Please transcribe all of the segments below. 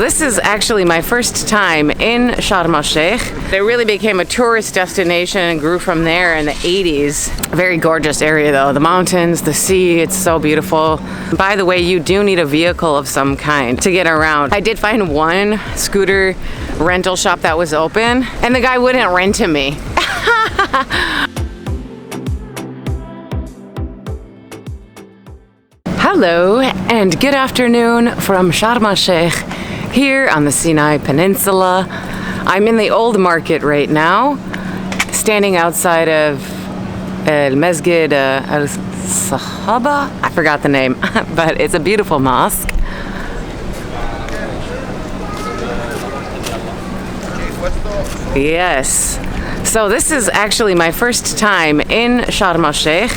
This is actually my first time in Sharm el Sheikh. It really became a tourist destination and grew from there in the 80s. Very gorgeous area though. The mountains, the sea, it's so beautiful. By the way, you do need a vehicle of some kind to get around. I did find one scooter rental shop that was open and the guy wouldn't rent to me. Hello and good afternoon from Sharm el Sheikh here on the Sinai Peninsula. I'm in the old market right now, standing outside of El Masjid Al Sahaba. I forgot the name, but it's a beautiful mosque. Yes. So this is actually my first time in Sharm el Sheikh.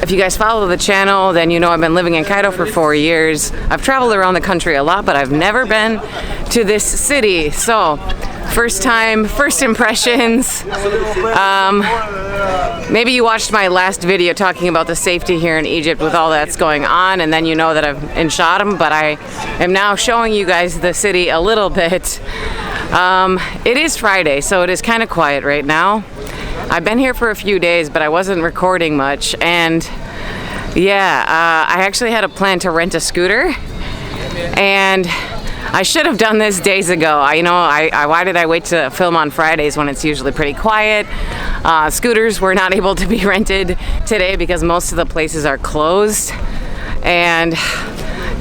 If you guys follow the channel, then you know I've been living in Cairo for 4 years. I've traveled around the country a lot, but I've never been to this city. So, first time, first impressions. Maybe you watched my last video talking about the safety here in Egypt with all that's going on, and then you know that I'm in Sharm, but I am now showing you guys the city a little bit. It is Friday, so it is kind of quiet right now. I've been here for a few days, but I wasn't recording much, and yeah, I actually had a plan to rent a scooter, and I should have done this days ago. Why did I wait to film on Fridays when it's usually pretty quiet? Scooters were not able to be rented today because most of the places are closed, and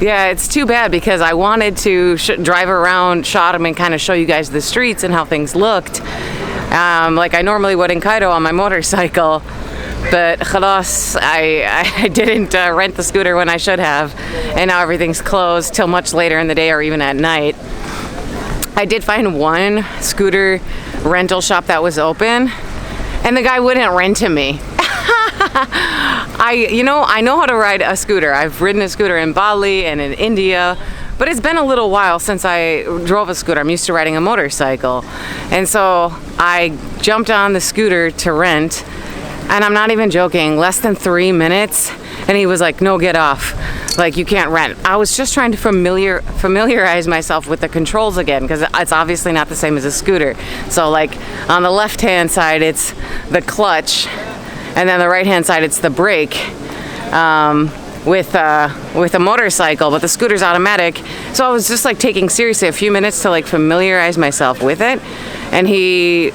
yeah, it's too bad because I wanted to drive around Sharm and kind of show you guys the streets and how things looked. Like I normally would in Cairo on my motorcycle, but khalas, I didn't rent the scooter when I should have, and now everything's closed till much later in the day or even at night. I did find one scooter rental shop that was open, and the guy wouldn't rent to me. I know how to ride a scooter. I've ridden a scooter in Bali and in India, but it's been a little while since I drove a scooter. I'm used to riding a motorcycle. And so I jumped on the scooter to rent, and I'm not even joking, less than 3 minutes, and he was like, no, get off. Like, you can't rent. I was just trying to familiarize myself with the controls again, because it's obviously not the same as a scooter. So like on the left-hand side, it's the clutch, and then the right-hand side, it's the brake. With a motorcycle, but the scooter's automatic. So I was just like taking seriously a few minutes to like familiarize myself with it. And he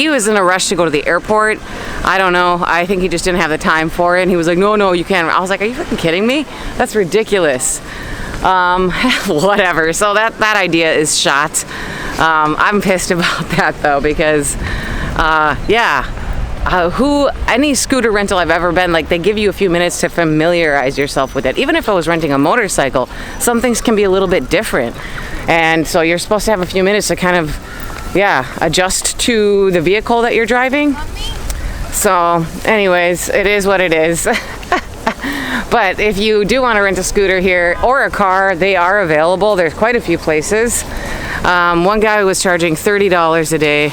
was in a rush to go to the airport. I don't know. I think he just didn't have the time for it. And he was like, no, you can't. I was like, are you fucking kidding me? That's ridiculous. Whatever. So that idea is shot. I'm pissed about that though, because yeah. Any scooter rental I've ever been, like, they give you a few minutes to familiarize yourself with it. Even if I was renting a motorcycle, some things can be a little bit different. And so you're supposed to have a few minutes to kind of, yeah, adjust to the vehicle that you're driving. So anyways, it is what it is. But if you do want to rent a scooter here or a car, they are available. There's quite a few places. One guy was charging $30 a day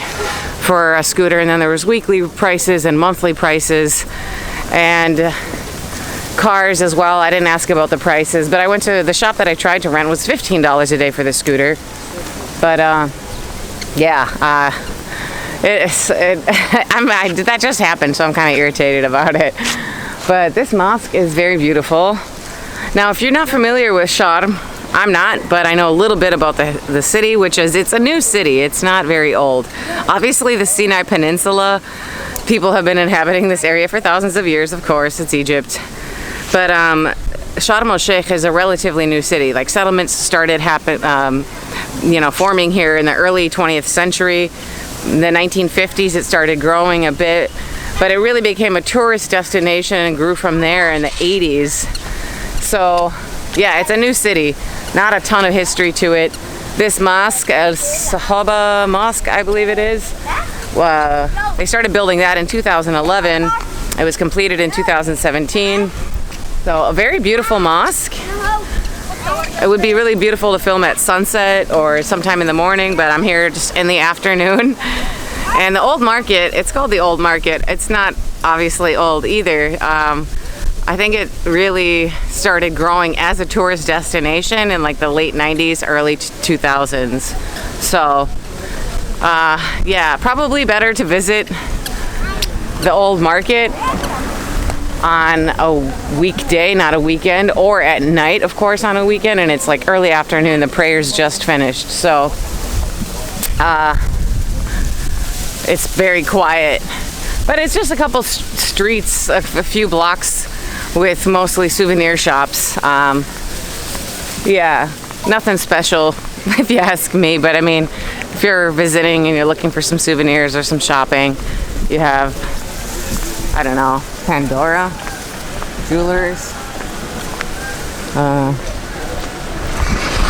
for a scooter, and then there was weekly prices and monthly prices and cars as well. I didn't ask about the prices, but I went to the shop that I tried to rent was $15 a day for the scooter. But yeah, that just happened, so I'm kind of irritated about it. But this mosque is very beautiful. Now, if you're not familiar with Sharm, I'm not, but I know a little bit about the city, which is, it's a new city. It's not very old. Obviously, the Sinai Peninsula, people have been inhabiting this area for thousands of years, of course. It's Egypt. But Sharm el Sheikh is a relatively new city. Like, settlements started forming here in the early 20th century. In the 1950s, it started growing a bit, but it really became a tourist destination and grew from there in the 80s. So yeah, it's a new city, not a ton of history to it. This mosque, Al Sahaba Mosque, I believe it is, they started building that in 2011. It was completed in 2017. So a very beautiful mosque. It would be really beautiful to film at sunset or sometime in the morning, but I'm here just in the afternoon. And the old market, it's called the old market. It's not obviously old either. I think it really started growing as a tourist destination in like the late 90s, early 2000s. So yeah, probably better to visit the old market on a weekday, not a weekend, or at night, of course, on a weekend, and it's like early afternoon, the prayers just finished, so it's very quiet. But it's just a couple streets, a few blocks with mostly souvenir shops. Yeah, nothing special if you ask me, but I mean, if you're visiting and you're looking for some souvenirs or some shopping, you have, I don't know, Pandora Jewelers,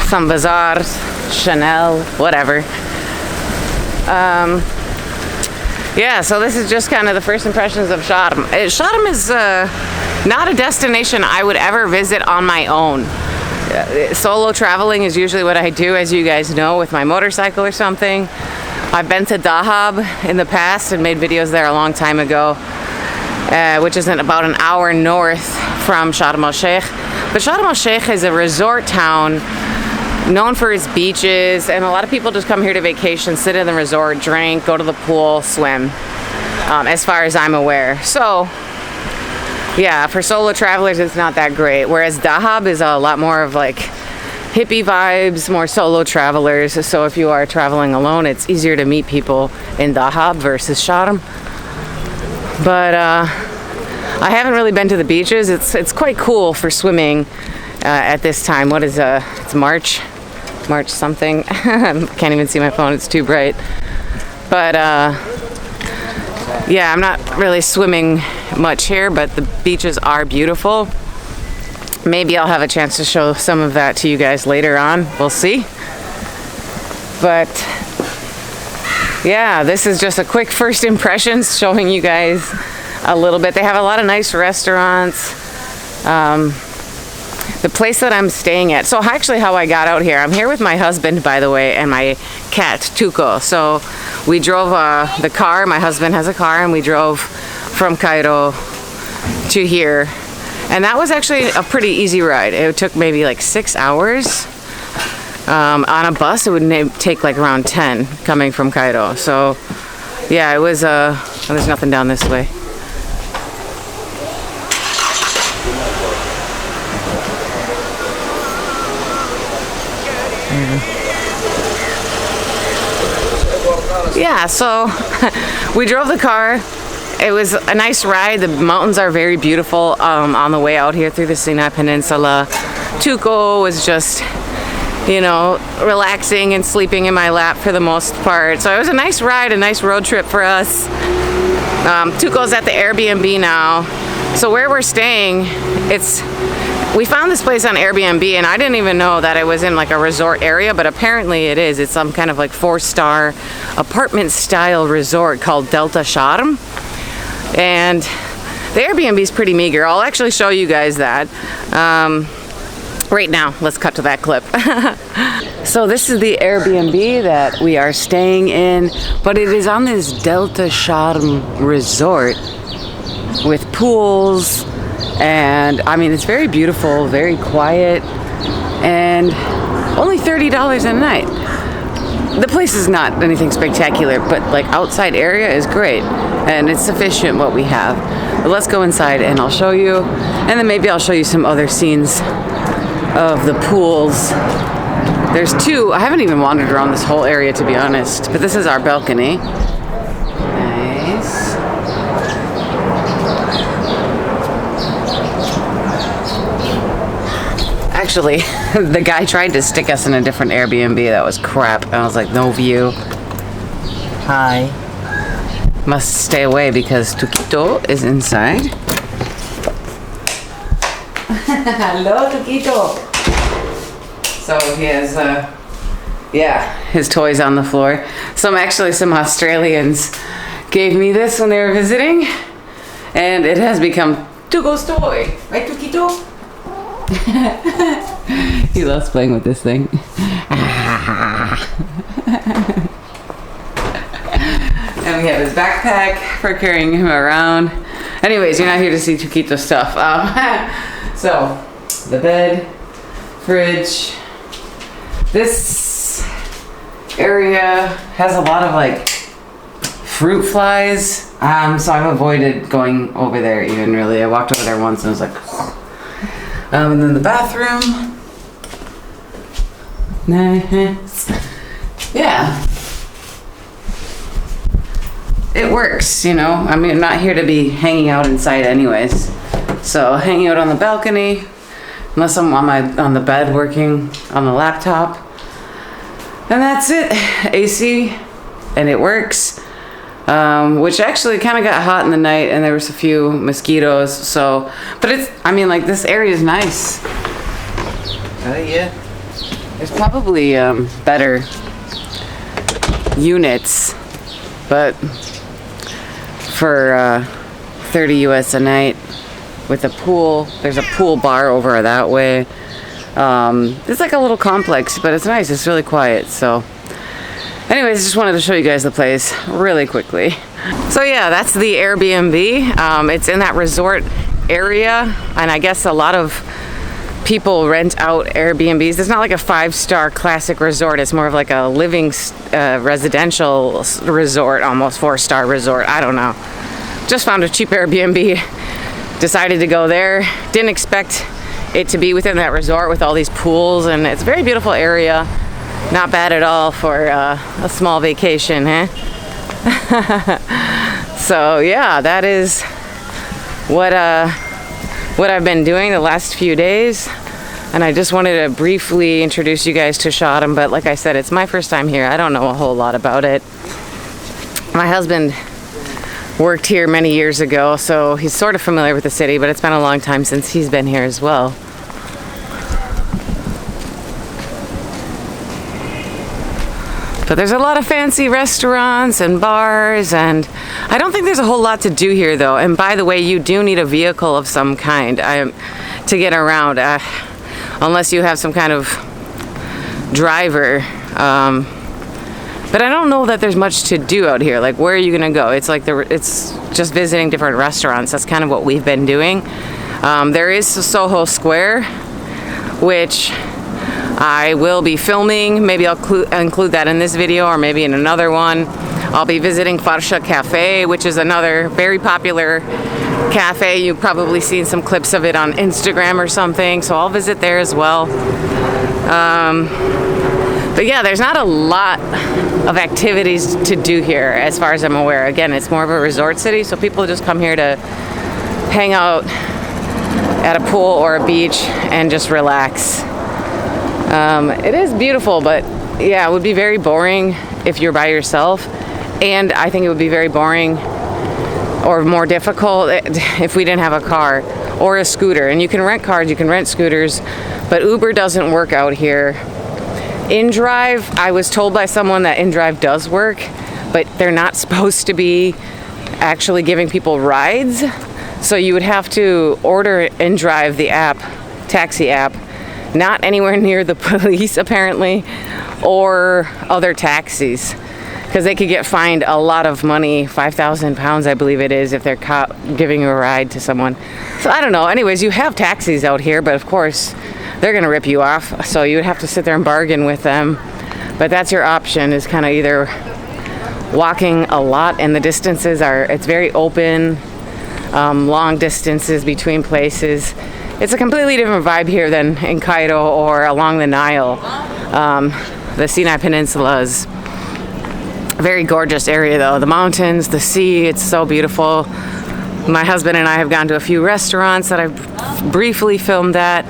some bazaars, Chanel, whatever. Yeah, so this is just kind of the first impressions of Sharm. Sharm is not a destination I would ever visit on my own. Solo traveling is usually what I do, as you guys know, with my motorcycle or something. I've been to Dahab in the past and made videos there a long time ago, which is about an hour north from Sharm el Sheikh. But Sharm el Sheikh is a resort town known for its beaches, and a lot of people just come here to vacation, sit in the resort, drink, go to the pool, swim, as far as I'm aware. So yeah, for solo travelers it's not that great, whereas Dahab is a lot more of like hippie vibes, more solo travelers. So if you are traveling alone, it's easier to meet people in Dahab versus Sharm. But I haven't really been to the beaches. It's quite cool for swimming at this time. What is it's March something. Can't even see my phone, it's too bright. But yeah, I'm not really swimming much here, but the beaches are beautiful. Maybe I'll have a chance to show some of that to you guys later on. We'll see. But yeah, this is just a quick first impressions, showing you guys a little bit. They have a lot of nice restaurants. The place that I'm staying at, so actually how I got out here, I'm here with my husband, by the way, and my cat Tuco. So we drove the car, my husband has a car, and we drove from Cairo to here, and that was actually a pretty easy ride. It took maybe like 6 hours. On a bus it would take like around 10 coming from Cairo. So yeah, it was there's nothing down this way. Yeah, so we drove the car. It was a nice ride. The mountains are very beautiful on the way out here through the Sinai Peninsula. Tuco was just, you know, relaxing and sleeping in my lap for the most part. So it was a nice ride, a nice road trip for us. Tuco's at the Airbnb now. So where we're staying, we found this place on Airbnb, and I didn't even know that it was in like a resort area, but apparently it is. It's some kind of like 4-star apartment style resort called Delta Sharm. And the Airbnb is pretty meager. I'll actually show you guys that right now. Let's cut to that clip. So this is the Airbnb that we are staying in, but it is on this Delta Sharm resort with pools. And I mean, it's very beautiful, very quiet, and only $30 a night. The place is not anything spectacular, but like outside area is great, and it's sufficient what we have. But let's go inside and I'll show you, and then maybe I'll show you some other scenes of the pools. There's two. I haven't even wandered around this whole area, to be honest, but this is our balcony. Nice. Actually, the guy tried to stick us in a different Airbnb. That was crap. I was like, no view. Hi. Must stay away because Tuquito is inside. Hello, Tuquito. So he has, yeah, his toys on the floor. Some Australians gave me this when they were visiting, and it has become Tuco's toy. Right, Tuquito? He loves playing with this thing. And we have his backpack for carrying him around. Anyways, you're not here to see Chiquito stuff. So, the bed, fridge. This area has a lot of like fruit flies. So I've avoided going over there even really. I walked over there once and I was like, and then the bathroom. Yeah. It works, you know. I mean, I'm not here to be hanging out inside anyways. So hanging out on the balcony, unless I'm on the bed working on the laptop. And that's it. AC, and it works. Which actually kind of got hot in the night, and there was a few mosquitoes. So, but it's, I mean, like this area is nice. Yeah. There's probably better units, but for 30 US a night with a pool, there's a pool bar over that way. It's like a little complex, but it's nice. It's really quiet. So anyways, just wanted to show you guys the place really quickly. So yeah, that's the Airbnb. It's in that resort area, and I guess a lot of people rent out Airbnbs. It's not like a 5-star classic resort. It's more of like a living residential resort, almost 4-star resort. I don't know. Just found a cheap Airbnb. Decided to go there. Didn't expect it to be within that resort with all these pools, and it's a very beautiful area. Not bad at all for a small vacation, eh? So yeah, that is what I've been doing the last few days, and I just wanted to briefly introduce you guys to Sharm, but like I said, it's my first time here. I don't know a whole lot about it. My husband worked here many years ago, so he's sort of familiar with the city, but it's been a long time since he's been here as well. But there's a lot of fancy restaurants and bars, and I don't think there's a whole lot to do here though. And by the way, you do need a vehicle of some kind to get around, unless you have some kind of driver. But I don't know that there's much to do out here. Like, where are you gonna go? It's like it's just visiting different restaurants. That's kind of what we've been doing. There is Soho Square, which I will be filming. Maybe I'll include that in this video, or maybe in another one. I'll be visiting Farsha Cafe, which is another very popular cafe. You've probably seen some clips of it on Instagram or something, so I'll visit there as well. But yeah, there's not a lot of activities to do here as far as I'm aware. Again, it's more of a resort city, so people just come here to hang out at a pool or a beach and just relax. It is beautiful, but yeah, it would be very boring if you're by yourself, and I think it would be very boring or more difficult if we didn't have a car or a scooter. And you can rent cars, you can rent scooters, but Uber doesn't work out here. InDrive, I was told by someone that InDrive does work, but they're not supposed to be actually giving people rides. So you would have to order InDrive, the app, taxi app, not anywhere near the police apparently, or other taxis, because they could get fined a lot of money, 5,000 pounds I believe it is, if they're caught giving you a ride to someone. So I don't know. Anyways, you have taxis out here, but of course they're gonna rip you off, so you would have to sit there and bargain with them. But that's your option, is kind of either walking a lot, and the distances are, it's very open, long distances between places. It's a completely different vibe here than in Cairo or along the Nile. The Sinai Peninsula is a very gorgeous area though. The mountains, the sea, it's so beautiful. My husband and I have gone to a few restaurants that I've briefly filmed at.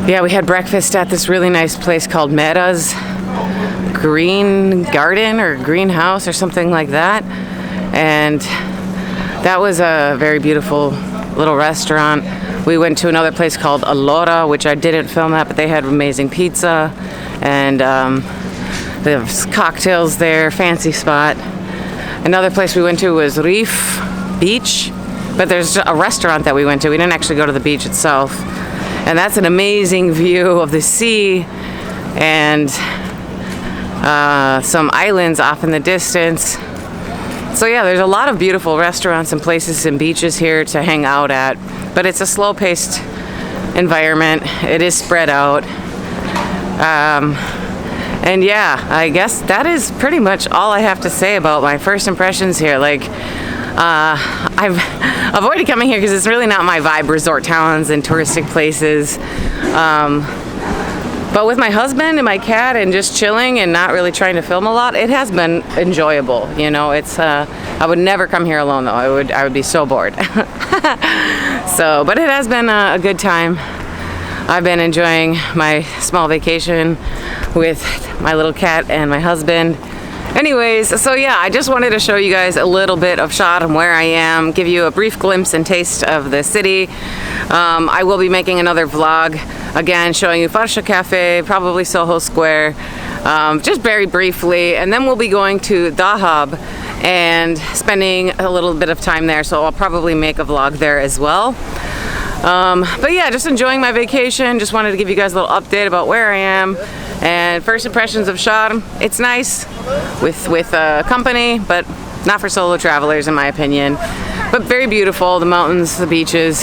Yeah, we had breakfast at this really nice place called Mera's Green Garden or Greenhouse or something like that. And that was a very beautiful little restaurant. We went to another place called Allora, which I didn't film at, but they had amazing pizza and there's cocktails there, fancy spot. Another place we went to was Reef Beach, but there's a restaurant that we went to. We didn't actually go to the beach itself. And that's an amazing view of the sea and some islands off in the distance. So yeah, there's a lot of beautiful restaurants and places and beaches here to hang out at, but it's a slow-paced environment. It is spread out. And yeah, I guess that is pretty much all I have to say about my first impressions here. Like, I've avoided coming here because it's really not my vibe, resort towns and touristic places. But with my husband and my cat and just chilling and not really trying to film a lot, it has been enjoyable. You know, it's I would never come here alone though. I would be so bored. So, but it has been a good time. I've been enjoying my small vacation with my little cat and my husband. Anyways, so yeah, I just wanted to show you guys a little bit of Sharm, where I am, give you a brief glimpse and taste of the city. I will be making another vlog, again, showing you Farsha Cafe, probably Soho Square, just very briefly, and then we'll be going to Dahab and spending a little bit of time there, so I'll probably make a vlog there as well. But yeah, just enjoying my vacation. Just wanted to give you guys a little update about where I am. And first impressions of Sharm. It's nice with company, but not for solo travelers in my opinion. But very beautiful, the mountains, the beaches.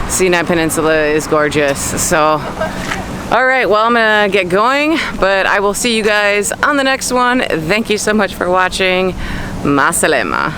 Sinai Peninsula is gorgeous. So, all right, well, I'm gonna get going, but I will see you guys on the next one. Thank you so much for watching. Ma salama.